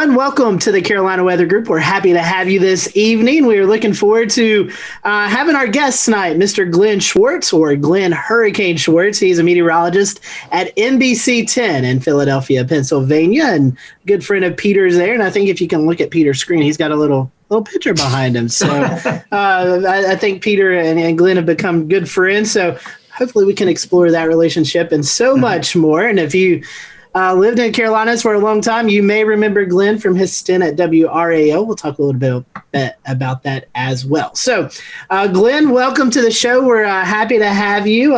everyone. Welcome to the Carolina Weather Group. We're happy to have you this evening. We are looking forward to having our guest tonight, Mr. Glenn Schwartz, or Glenn Hurricane Schwartz. He's a meteorologist at NBC10 in Philadelphia, Pennsylvania, and a good friend of Peter's there. And I think if you can look at Peter's screen, he's got a little picture behind him. So I think Peter and Glenn have become good friends. So hopefully we can explore that relationship and so much more. And if you lived in Carolinas for a long time, you may remember Glenn from his stint at WRAO. We'll talk a little bit about that as well. So, Glenn, welcome to the show. We're happy to have you.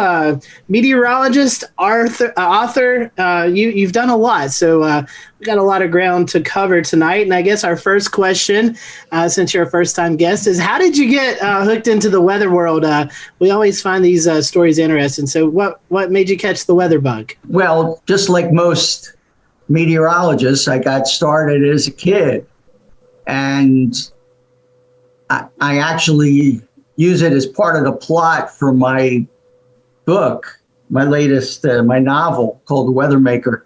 Meteorologist, author. You've done a lot. So we got a lot of ground to cover tonight. And I guess our first question, since you're a first-time guest, is how did you get hooked into the weather world? We always find these stories interesting. So what made you catch the weather bug? Well, just like most meteorologists, I got started as a kid. And I actually use it as part of the plot for my book, my latest, my novel called The Weather Maker.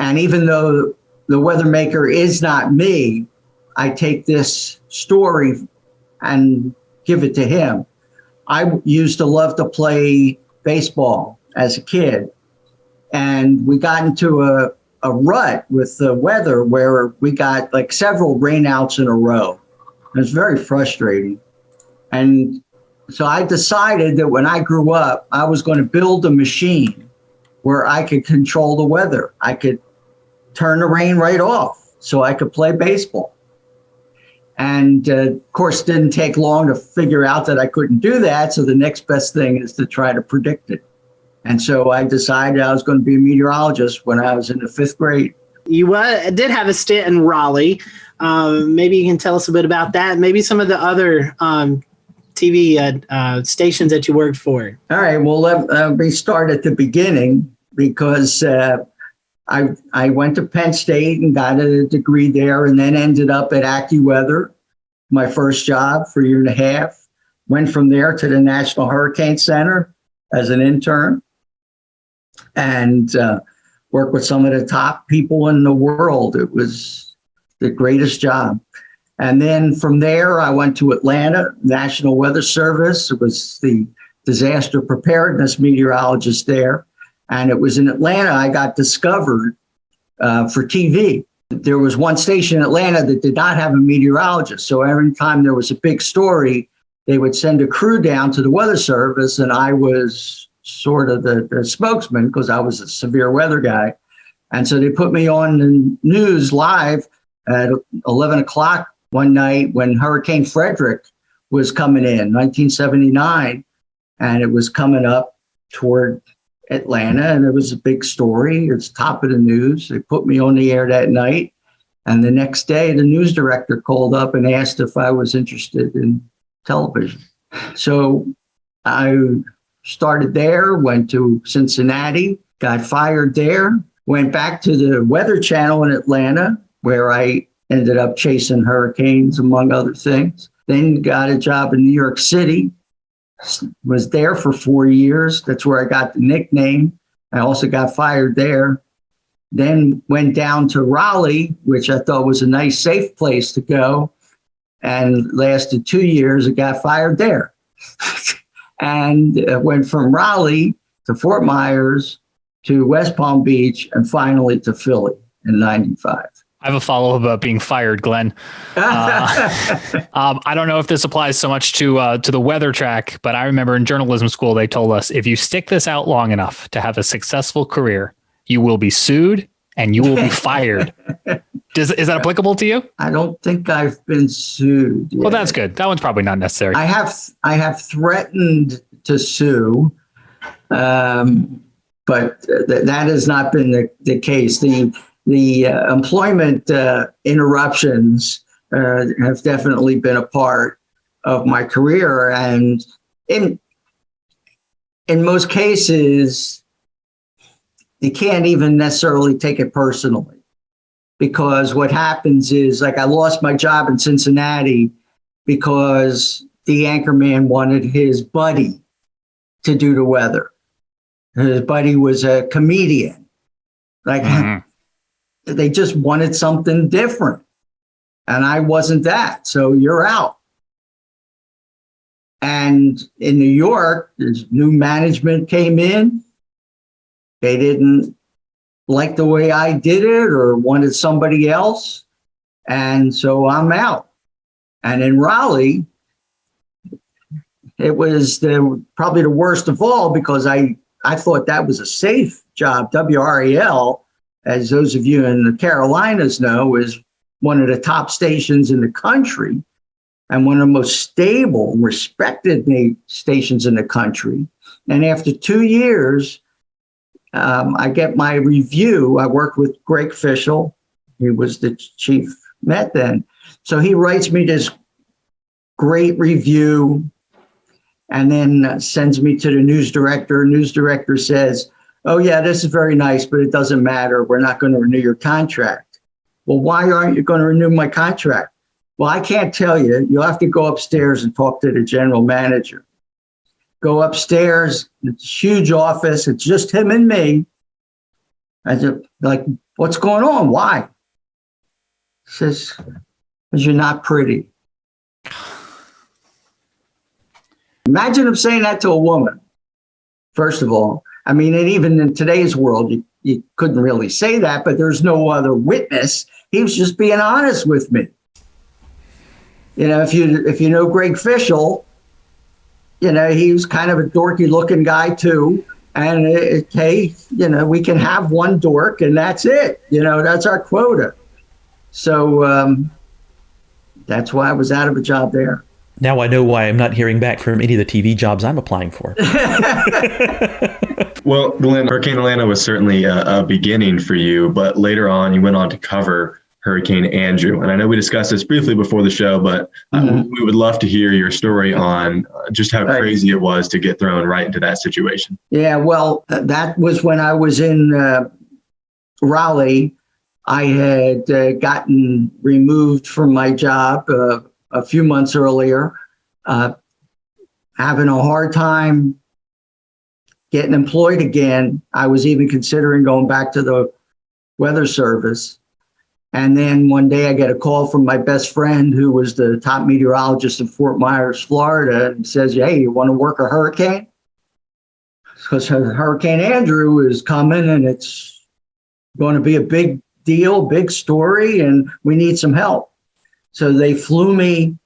And even though The Weather Maker is not me, I take this story and give it to him. I used to love to play baseball as a kid. And we got into a rut with the weather where we got like several rainouts in a row. It was very frustrating. And so I decided that when I grew up, I was going to build a machine where I could control the weather. I could turn the rain right off so I could play baseball. And of course, didn't take long to figure out that I couldn't do that. So the next best thing is to try to predict it. And so I decided I was going to be a meteorologist when I was in the 5th grade. You did have a stint in Raleigh. Maybe you can tell us a bit about that. Maybe some of the other TV stations that you worked for. All right. Well, let me start at the beginning because I went to Penn State and got a degree there and then ended up at AccuWeather, my first job for a year and a half. Went from there to the National Hurricane Center as an intern and worked with some of the top people in the world. It was the greatest job. And then from there, I went to Atlanta, National Weather Service. It was the disaster preparedness meteorologist there. And it was in Atlanta I got discovered for TV. There was one station in Atlanta that did not have a meteorologist. So every time there was a big story, they would send a crew down to the Weather Service, and I was sort of the spokesman because I was a severe weather guy. And so they put me on the news live at 11 o'clock one night when Hurricane Frederick was coming in, 1979, and it was coming up toward Atlanta, and it was a big story. It's top of the news. They put me on the air that night, and the next day, the news director called up and asked if I was interested in television. So I started there, went to Cincinnati, got fired there, went back to the Weather Channel in Atlanta, where I ended up chasing hurricanes, among other things. Then got a job in New York City, was there for 4 years. That's where I got the nickname. I also got fired there. Then went down to Raleigh, which I thought was a nice, safe place to go, and lasted 2 years. I got fired there. And went from Raleigh to Fort Myers to West Palm Beach and finally to Philly in 95. I have a follow-up about being fired, Glenn. I don't know if this applies so much to the weather track, but I remember in journalism school, they told us, if you stick this out long enough to have a successful career, you will be sued and you will be fired. Is that applicable to you? I don't think I've been sued yet. Well, that's good. That one's probably not necessary. I have threatened to sue, but that has not been the case. The employment interruptions have definitely been a part of my career, and in most cases, you can't even necessarily take it personally. Because what happens is, like, I lost my job in Cincinnati because the anchorman wanted his buddy to do the weather. His buddy was a comedian. Like, they just wanted something different. And I wasn't that. So you're out. And in New York, this new management came in. They didn't like the way I did it or wanted somebody else. And so I'm out. And in Raleigh, it was probably the worst of all because I thought that was a safe job. WRAL, as those of you in the Carolinas know, is one of the top stations in the country and one of the most stable, respected stations in the country. And after 2 years, I get my review. I worked with Greg Fischel. He was the chief Met then. So he writes me this great review and then sends me to the news director. News director says, oh, yeah, this is very nice, but it doesn't matter. We're not going to renew your contract. Well, why aren't you going to renew my contract? Well, I can't tell you. You'll have to go upstairs and talk to the general manager. Go upstairs. It's a huge office. It's just him and me. I said, like, what's going on? Why? He says, because you're not pretty. Imagine him saying that to a woman, first of all. I mean, and even in today's world, you couldn't really say that, but there's no other witness. He was just being honest with me. You know, if you know Greg Fischel, you know, he was kind of a dorky looking guy too. And hey, you know, we can have one dork and that's it. You know, that's our quota. So that's why I was out of a job there. Now I know why I'm not hearing back from any of the TV jobs I'm applying for. Well, Glenn, Hurricane Atlanta was certainly a beginning for you, but later on you went on to cover Hurricane Andrew. And I know we discussed this briefly before the show, but we would love to hear your story on just how crazy it was to get thrown right into that situation. Yeah, well, that was when I was in Raleigh. I had gotten removed from my job a few months earlier, having a hard time getting employed again. I was even considering going back to the Weather Service. And then one day I get a call from my best friend who was the top meteorologist in Fort Myers, Florida, and says, hey, you want to work a hurricane? Because Hurricane Andrew is coming and it's going to be a big deal, big story, and we need some help. So they flew me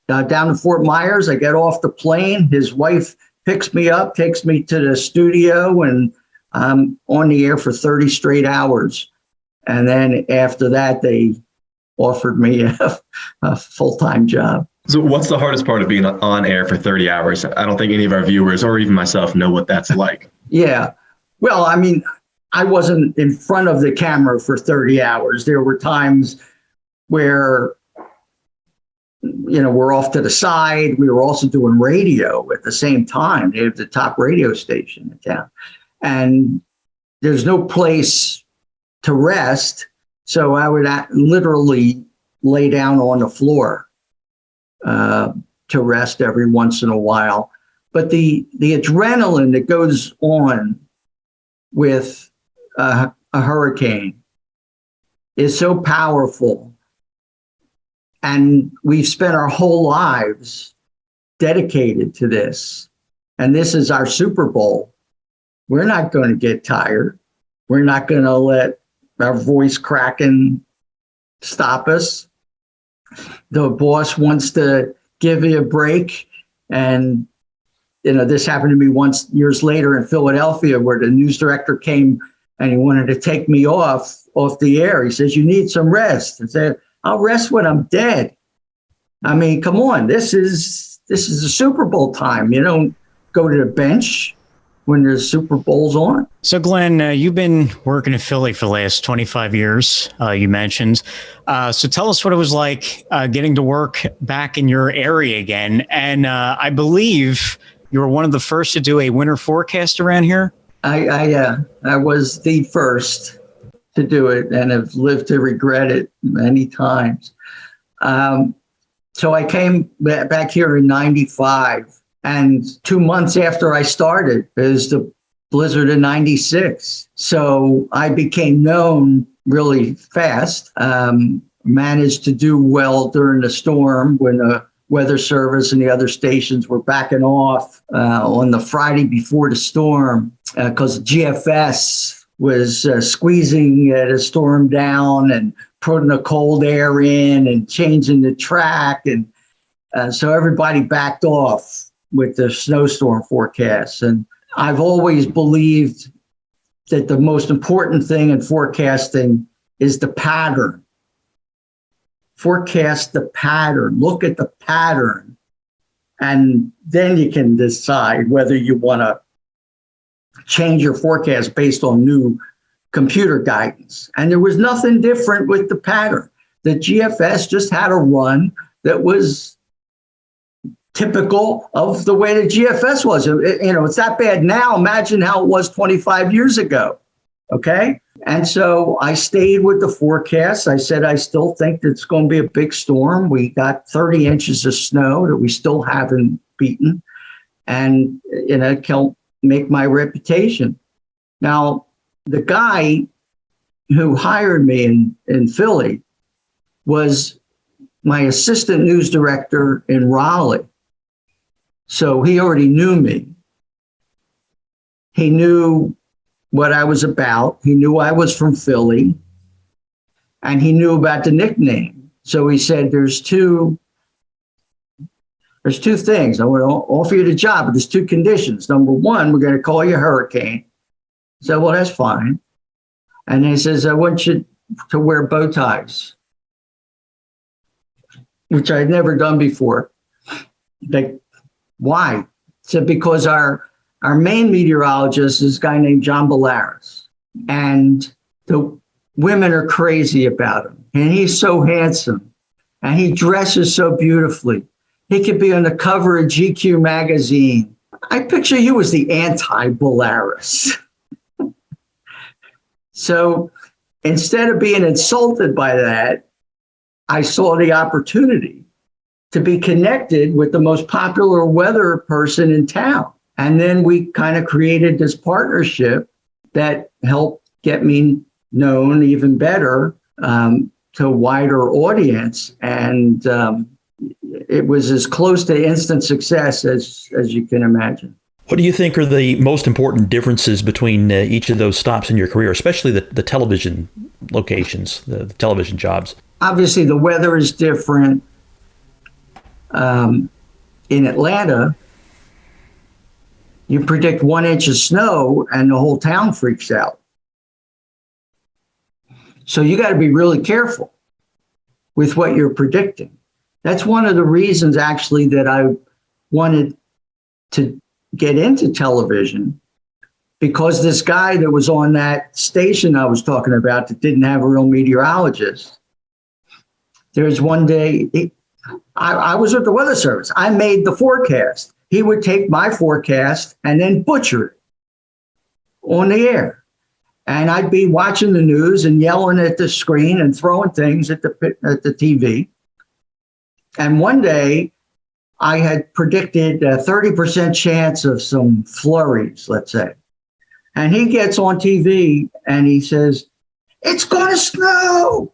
down to Fort Myers. I get off the plane. His wife picks me up, takes me to the studio, and I'm on the air for 30 straight hours. And then after that, they offered me a full-time job. So what's the hardest part of being on air for 30 hours? I don't think any of our viewers or even myself know what that's like. Yeah. Well, I mean, I wasn't in front of the camera for 30 hours. There were times where, you know, we're off to the side. We were also doing radio at the same time. They have the top radio station in town. And there's no place to rest. So I would literally lay down on the floor to rest every once in a while. But the adrenaline that goes on with a hurricane is so powerful. And we've spent our whole lives dedicated to this. And this is our Super Bowl. We're not going to get tired. We're not going to let our voice cracking stop us. The boss wants to give you a break. And, you know, this happened to me once years later in Philadelphia, where the news director came and he wanted to take me off the air. He says, you need some rest. I said, I'll rest when I'm dead. I mean, come on, this is a Super Bowl time. You don't go to the bench when there's Super Bowls on. So, Glenn, you've been working in Philly for the last 25 years, you mentioned. So tell us what it was like getting to work back in your area again. And I believe you were one of the first to do a winter forecast around here. I was the first to do it and have lived to regret it many times. So I came back here in 95. And 2 months after I started is the blizzard of 96. So I became known really fast. Managed to do well during the storm when the weather service and the other stations were backing off on the Friday before the storm because GFS was squeezing the storm down and putting the cold air in and changing the track. And so everybody backed off with the snowstorm forecasts. And I've always believed that the most important thing in forecasting is the pattern. Forecast the pattern, look at the pattern, and then you can decide whether you want to change your forecast based on new computer guidance. And there was nothing different with the pattern. The GFS just had a run that was typical of the way the GFS was. It's that bad now. Imagine how it was 25 years ago. Okay. And so I stayed with the forecast. I said, I still think that it's going to be a big storm. We got 30 inches of snow that we still haven't beaten. And, it can make my reputation. Now, the guy who hired me in Philly was my assistant news director in Raleigh. So he already knew me. He knew what I was about. He knew I was from Philly, and he knew about the nickname. So he said, there's two things. I want to offer you the job, but there's two conditions. Number one, we're going to call you Hurricane. I said, well, that's fine. And he says, I want you to wear bow ties, which I'd never done before. Like, why? I said, because our main meteorologist is a guy named John Bellaris, and the women are crazy about him. And he's so handsome, and he dresses so beautifully. He could be on the cover of GQ magazine. I picture you as the anti-Bellaris. So instead of being insulted by that, I saw the opportunity to be connected with the most popular weather person in town. And then we kind of created this partnership that helped get me known even better to a wider audience. And it was as close to instant success as you can imagine. What do you think are the most important differences between each of those stops in your career, especially the television locations, the television jobs? Obviously, the weather is different. In Atlanta, you predict 1 inch of snow and the whole town freaks out. So you got to be really careful with what you're predicting. That's one of the reasons, actually, that I wanted to get into television, because this guy that was on that station I was talking about that didn't have a real meteorologist, there's one day, I was with the weather service. I made the forecast. He would take my forecast and then butcher it on the air. And I'd be watching the news and yelling at the screen and throwing things at the TV. And one day I had predicted a 30% chance of some flurries, let's say. And he gets on TV and he says, it's going to snow.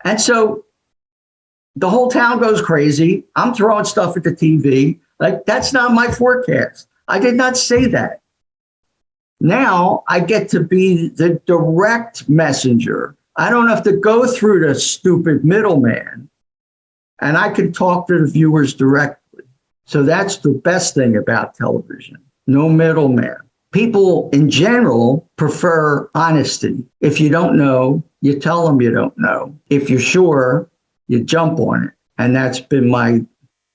And so the whole town goes crazy. I'm throwing stuff at the TV. Like, that's not my forecast. I did not say that. Now I get to be the direct messenger. I don't have to go through the stupid middleman, and I can talk to the viewers directly. So that's the best thing about television. No middleman. People in general prefer honesty. If you don't know, you tell them you don't know. If you're sure, you jump on it. And that's been my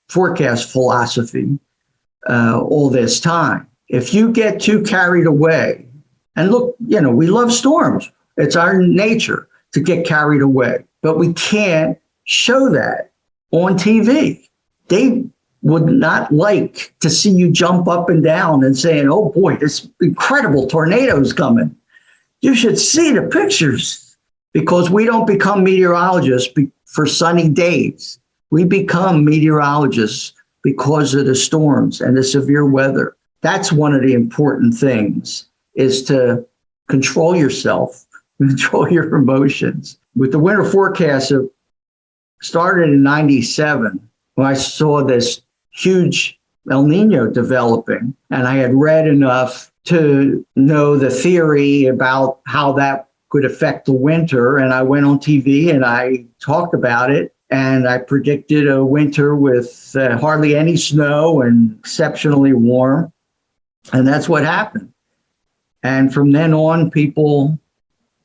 forecast philosophy all this time. If you get too carried away, and look, we love storms. It's our nature to get carried away, but we can't show that on TV. They would not like to see you jump up and down and saying, oh boy, this incredible tornado is coming. You should see the pictures, because we don't become meteorologists for sunny days. We become meteorologists because of the storms and the severe weather. That's one of the important things, is to control yourself control your emotions. With the winter forecast, it started in 97 when I saw this huge El Nino developing, and I had read enough to know the theory about how that could affect the winter. And I went on TV and I talked about it, and I predicted a winter with hardly any snow and exceptionally warm. And that's what happened. And from then on, people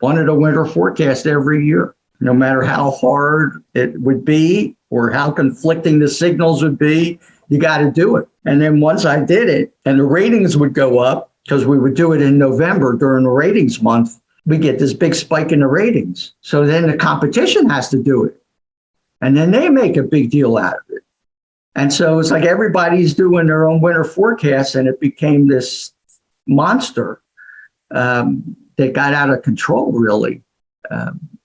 wanted a winter forecast every year, no matter how hard it would be or how conflicting the signals would be. You got to do it. And then once I did it, and the ratings would go up, because we would do it in November during the ratings month, we get this big spike in the ratings. So then the competition has to do it. And then they make a big deal out of it. And so it's like everybody's doing their own winter forecast, and it became this monster that got out of control, really,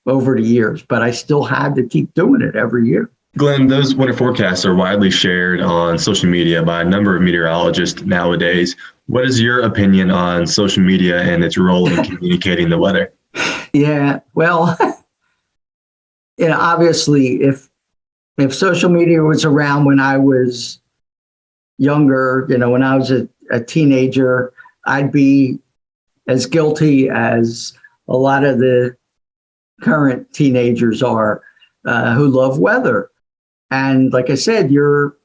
over the years. But I still had to keep doing it every year. Glenn, those winter forecasts are widely shared on social media by a number of meteorologists nowadays. What is your opinion on social media and its role in communicating the weather? Yeah, well, obviously, if social media was around when I was younger, when I was a teenager, I'd be as guilty as a lot of the current teenagers are who love weather. And like I said, you're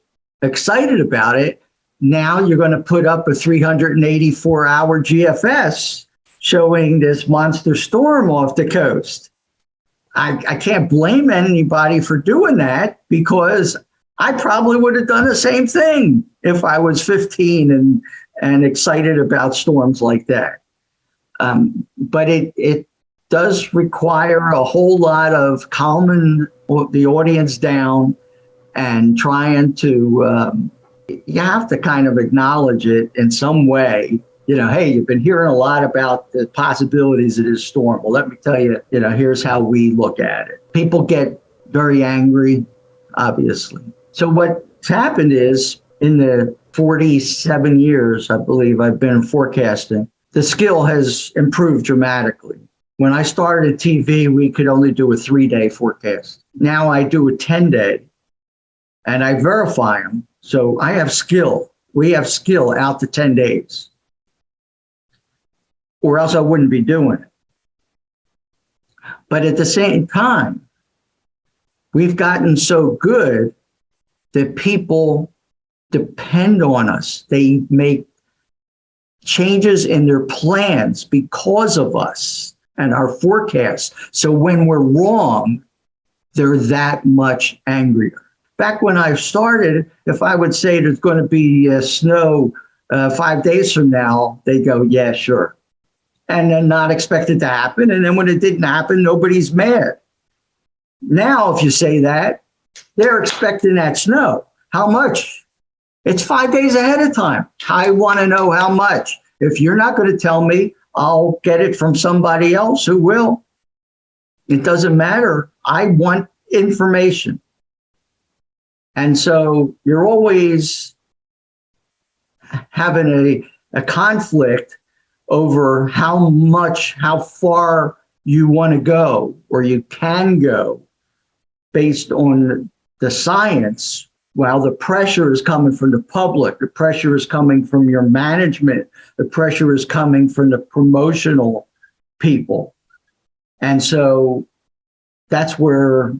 excited about it. Now you're going to put up a 384-hour GFS showing this monster storm off the coast. I can't blame anybody for doing that, because I probably would have done the same thing if I was 15 and excited about storms like that. But it does require a whole lot of calming the audience down and trying to, you have to kind of acknowledge it in some way. Hey, you've been hearing a lot about the possibilities of this storm. Well, let me tell you, here's how we look at it. People get very angry, obviously. So what's happened is, in the 47 years, I believe, I've been in forecasting, the skill has improved dramatically. When I started TV, we could only do a 3-day forecast. Now I do a 10-day, and I verify them. So I have skill. We have skill out to 10 days. Or else I wouldn't be doing it. But at the same time, we've gotten so good that people depend on us. They make changes in their plans because of us and our forecasts. So when we're wrong, they're that much angrier. Back when I started, if I would say there's going to be snow 5 days from now, they'd go, yeah, sure. And then not expect it to happen. And then when it didn't happen, nobody's mad. Now, if you say that, they're expecting that snow. How much? It's 5 days ahead of time. I want to know how much. If you're not going to tell me, I'll get it from somebody else who will. It doesn't matter. I want information. And so you're always having a conflict over how far you want to go, or you can go, based on the science, while the pressure is coming from the public, the pressure is coming from your management, the pressure is coming from the promotional people. And so that's where,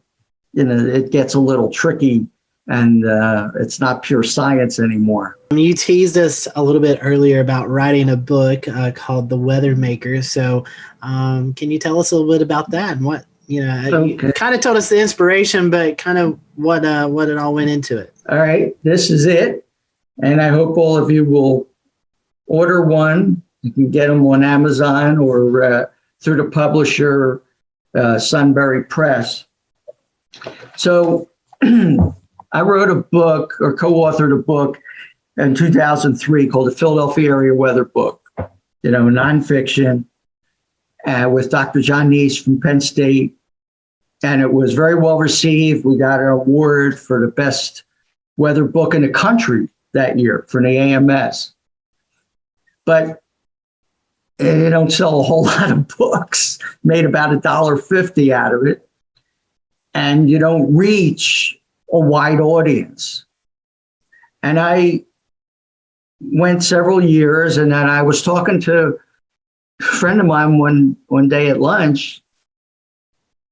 it gets a little tricky, and it's not pure science anymore. You teased us a little bit earlier about writing a book called The Weather Maker. So can you tell us a little bit about that and what, okay. You kind of told us the inspiration, but kind of what it all went into it. All right, this is it. And I hope all of you will order one. You can get them on Amazon or through the publisher, Sunbury Press. So I wrote a book, or co-authored a book in 2003 called the Philadelphia Area Weather Book, nonfiction, with Dr. John Neese from Penn State. And it was very well received. We got an award for the best weather book in the country that year for the AMS. But and they don't sell a whole lot of books, made about $1.50 out of it. And you don't reach a wide audience. And I went several years, and then I was talking to a friend of mine one day at lunch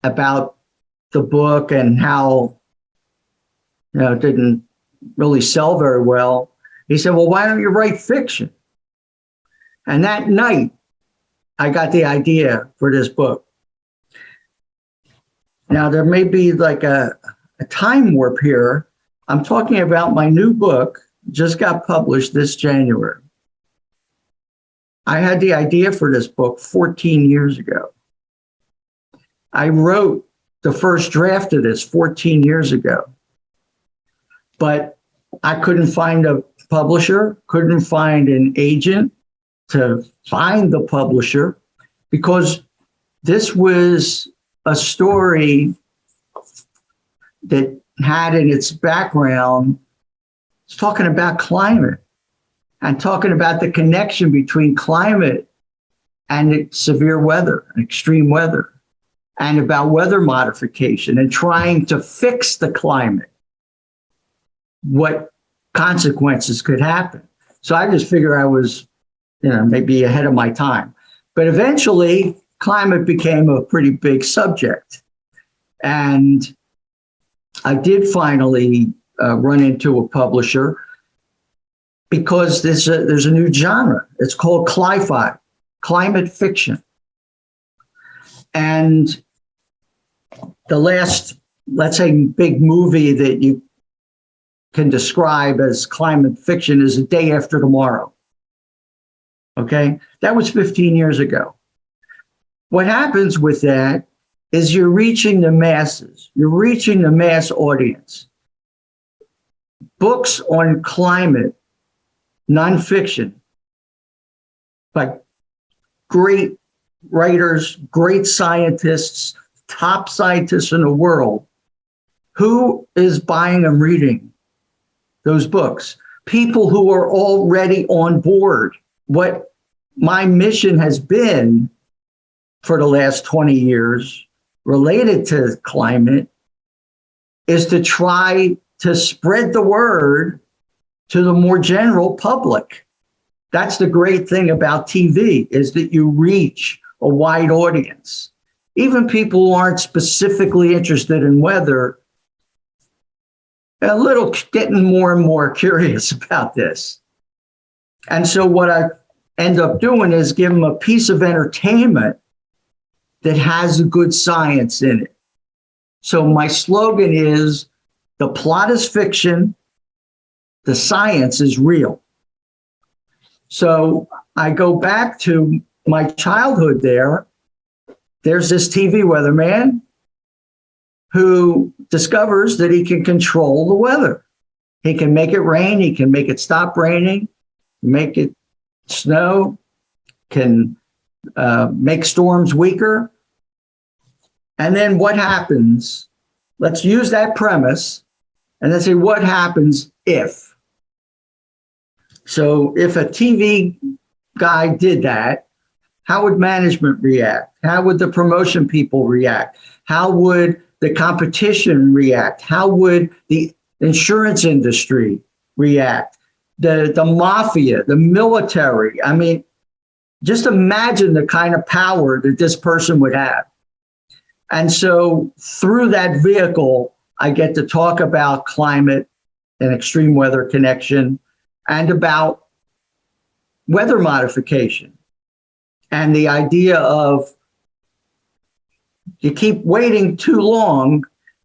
about the book and how, it didn't really sell very well. He said, well, why don't you write fiction? And that night, I got the idea for this book. Now, there may be like a time warp here. I'm talking about my new book, just got published this January. I had the idea for this book 14 years ago. I wrote the first draft of this 14 years ago, but I couldn't find a publisher, couldn't find an agent to find the publisher, because this was a story that had in its background, it's talking about climate and talking about the connection between climate and severe weather, extreme weather, and about weather modification and trying to fix the climate, what consequences could happen. So I just figure I was, maybe ahead of my time. But eventually, climate became a pretty big subject. And I did finally run into a publisher because there's a new genre. It's called cli-fi, climate fiction. And the last, let's say, big movie that you can describe as climate fiction is A Day After Tomorrow. Okay? That was 15 years ago. What happens with that is you're reaching the masses. You're reaching the mass audience. Books on climate, nonfiction, by great writers, great scientists, top scientists in the world. Who is buying and reading those books? People who are already on board. What my mission has been for the last 20 years related to climate is to try to spread the word to the more general public. That's the great thing about TV, is that you reach a wide audience. Even people who aren't specifically interested in weather, a little getting more and more curious about this. And so what I end up doing is give them a piece of entertainment that has good science in it. So my slogan is, the plot is fiction, the science is real. So I go back to my childhood there. There's this TV weatherman who discovers that he can control the weather. He can make it rain, he can make it stop raining, make it snow, can make storms weaker. And then what happens? Let's use that premise and then say, what happens if? So if a TV guy did that, how would management react? How would the promotion people react? How would the competition react? How would the insurance industry react? The mafia, the military. I mean, just imagine the kind of power that this person would have. And so through that vehicle, I get to talk about climate and extreme weather connection and about weather modification. And the idea of, you keep waiting too long,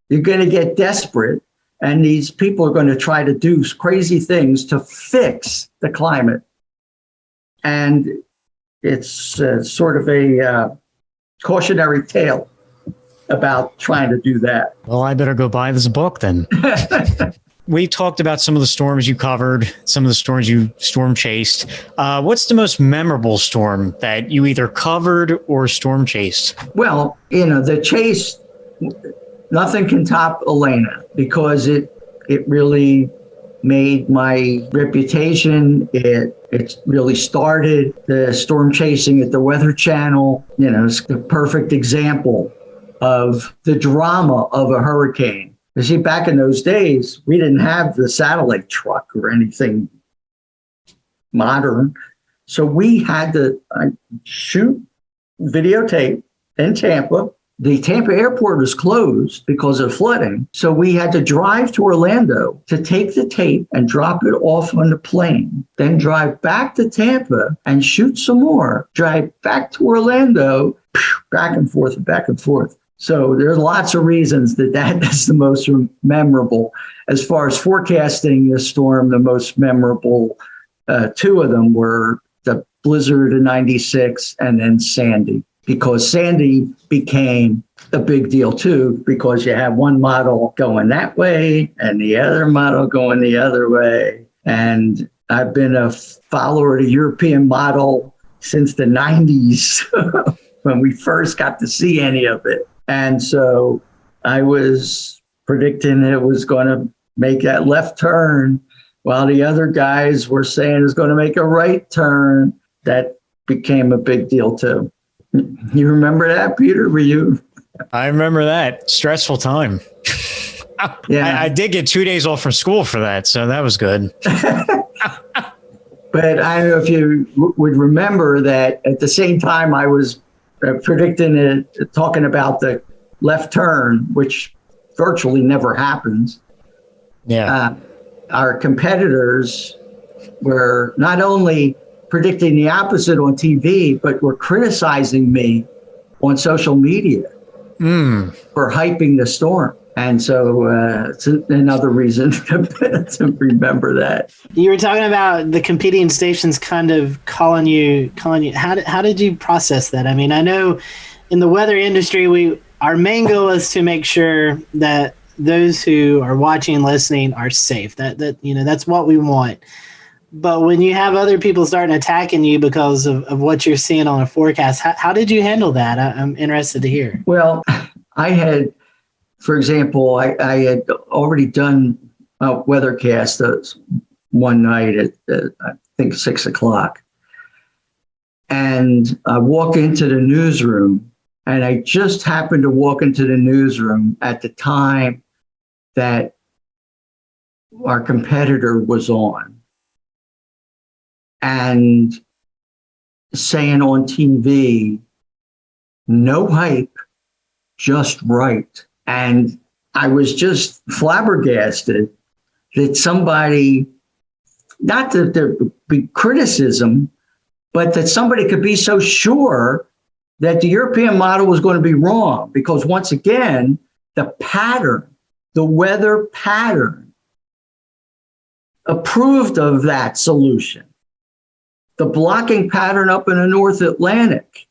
you're going to get desperate. And these people are going to try to do crazy things to fix the climate. And it's sort of a cautionary tale about trying to do that. Well, I better go buy this book then. We talked about some of the storms you covered, some of the storms you storm chased. What's the most memorable storm that you either covered or storm chased? Well, the chase, nothing can top Elena, because it really made my reputation. It really started the storm chasing at the Weather Channel. You know, it's the perfect example of the drama of a hurricane. You see, back in those days, we didn't have the satellite truck or anything modern. So we had to shoot videotape in Tampa. The Tampa airport was closed because of flooding. So we had to drive to Orlando to take the tape and drop it off on the plane, then drive back to Tampa and shoot some more, drive back to Orlando, back and forth and back and forth. So there's lots of reasons that is the most memorable. As far as forecasting the storm, the most memorable, two of them were the blizzard in '96 and then Sandy, because Sandy became a big deal too, because you have one model going that way and the other model going the other way. And I've been a follower of the European model since the 90s when we first got to see any of it. And so I was predicting it was going to make that left turn while the other guys were saying it's going to make a right turn. That became a big deal too. You remember that, Peter? Were you? I remember that. Stressful time. Yeah, I did get 2 days off from school for that, so that was good. But I don't know if you would remember that at the same time I was predicting it, talking about the left turn, which virtually never happens. Yeah. Our competitors were not only predicting the opposite on TV, but were criticizing me on social media for hyping the storm. And so it's another reason to remember that. You were talking about the competing stations kind of calling you. How did you process that? I mean, I know in the weather industry, our main goal is to make sure that those who are watching and listening are safe. That's what we want. But when you have other people starting attacking you because of what you're seeing on a forecast, how did you handle that? I'm interested to hear. Well, I had, for example, I had already done a weathercast one night at I think 6:00. And I walk into the newsroom, and I just happened to walk into the newsroom at the time that our competitor was on. And saying on TV, no hype, just right. And I was just flabbergasted that somebody, not that there would be criticism, but that somebody could be so sure that the European model was going to be wrong. Because once again, the pattern, the weather pattern, approved of that solution. The blocking pattern up in the North Atlantic.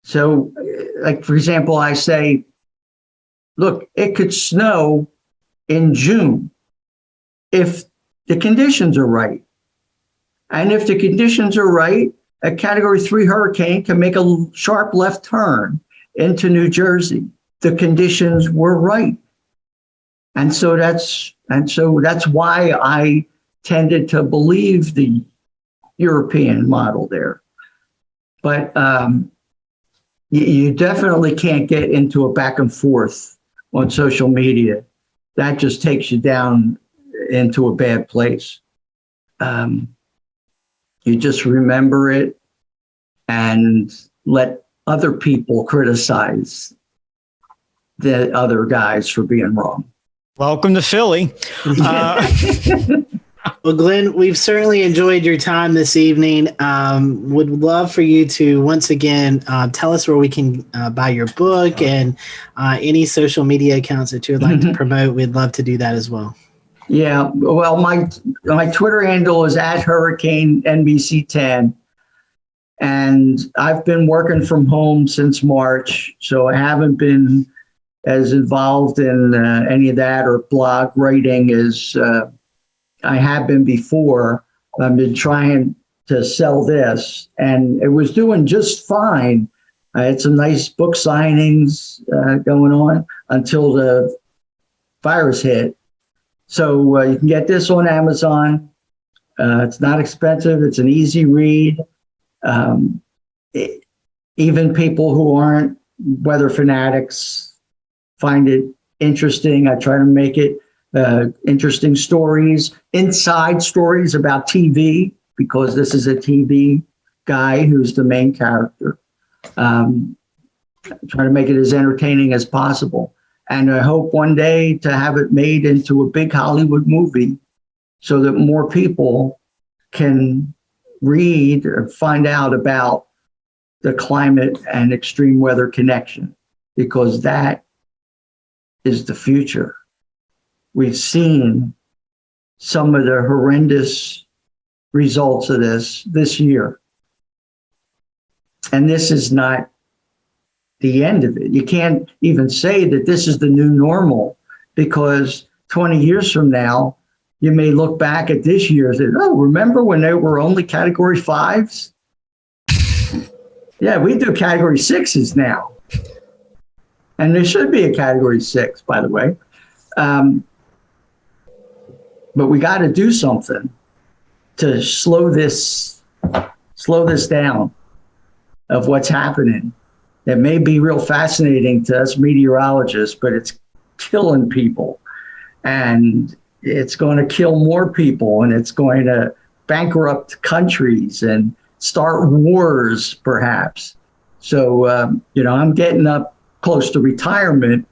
So, like, for example, I say, look, it could snow in June if the conditions are right. And if the conditions are right, a Category 3 hurricane can make a sharp left turn into New Jersey. The conditions were right. And so that's why I tended to believe the European model there. But you definitely can't get into a back and forth on social media. That just takes you down into a bad place. You just remember it and let other people criticize the other guys for being wrong. Welcome to Philly. Well, Glenn, we've certainly enjoyed your time this evening. Would love for you to once again tell us where we can buy your book and any social media accounts that you would like to promote. We'd love to do that as well. Yeah, well, my Twitter handle is @Hurricane NBC10, and I've been working from home since March, so I haven't been as involved in any of that or blog writing as I have been before. I've been trying to sell this, and it was doing just fine. I had some nice book signings going on until the virus hit. So you can get this on Amazon. It's not expensive. It's an easy read. Even people who aren't weather fanatics find it interesting. I try to make it interesting stories, inside stories about TV, because this is a TV guy who's the main character. Try to make it as entertaining as possible. And I hope one day to have it made into a big Hollywood movie so that more people can read or find out about the climate and extreme weather connection, because that is the future. We've seen some of the horrendous results of this year. And this is not the end of it. You can't even say that this is the new normal, because 20 years from now, you may look back at this year and say, oh, remember when they were only category 5s? Yeah, we do category 6s now. And there should be a category 6, by the way. But we got to do something to slow this down of what's happening. It may be real fascinating to us meteorologists, but it's killing people. And it's going to kill more people, and it's going to bankrupt countries and start wars, perhaps. So, I'm getting up close to retirement,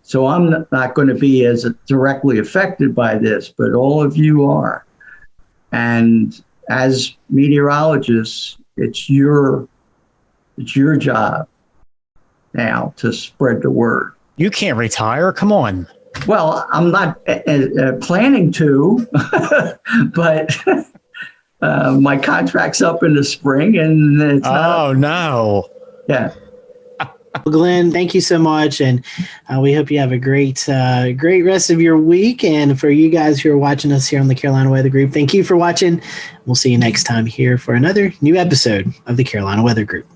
so I'm not going to be as directly affected by this, but all of you are. And as meteorologists, it's your job now to spread the word. You can't retire. Come on. Well, I'm not planning to, but my contract's up in the spring, and it's no. Yeah. Well, Glenn, thank you so much, and we hope you have a great rest of your week. And for you guys who are watching us here on the Carolina Weather Group, thank you for watching. We'll see you next time here for another new episode of the Carolina Weather Group.